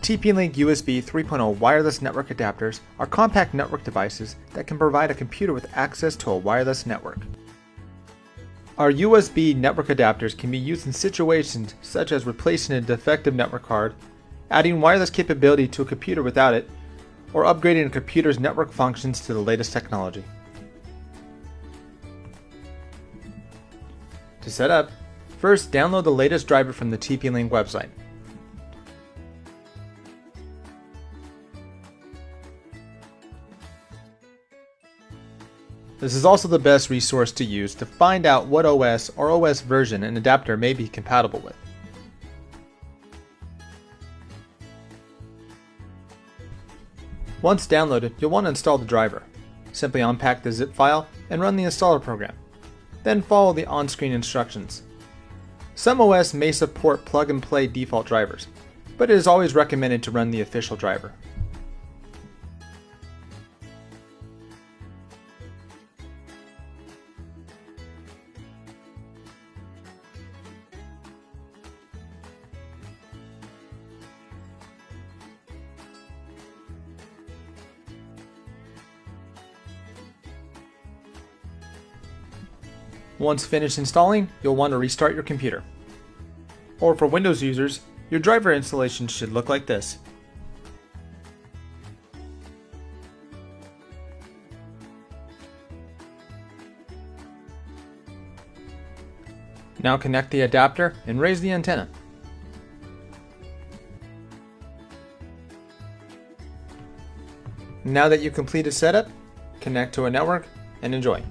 TP-Link USB 3.0 wireless network adapters are compact network devices that can provide a computer with access to a wireless network. Our USB network adapters can be used in situations such as replacing a defective network card, adding wireless capability to a computer without it, or upgrading a computer's network functions to the latest technology. To set up, first download the latest driver from the TP-Link website. This is also the best resource to use to find out what OS or OS version an adapter may be compatible with. Once downloaded, you'll want to install the driver. Simply unpack the zip file and run the installer program. Then follow the on-screen instructions. Some OS may support plug-and-play default drivers, but it is always recommended to run the official driver. Once finished installing, you'll want to restart your computer. Or for Windows users, your driver installation should look like this. Now connect the adapter and raise the antenna. Now that you've completed setup, connect to a network and enjoy.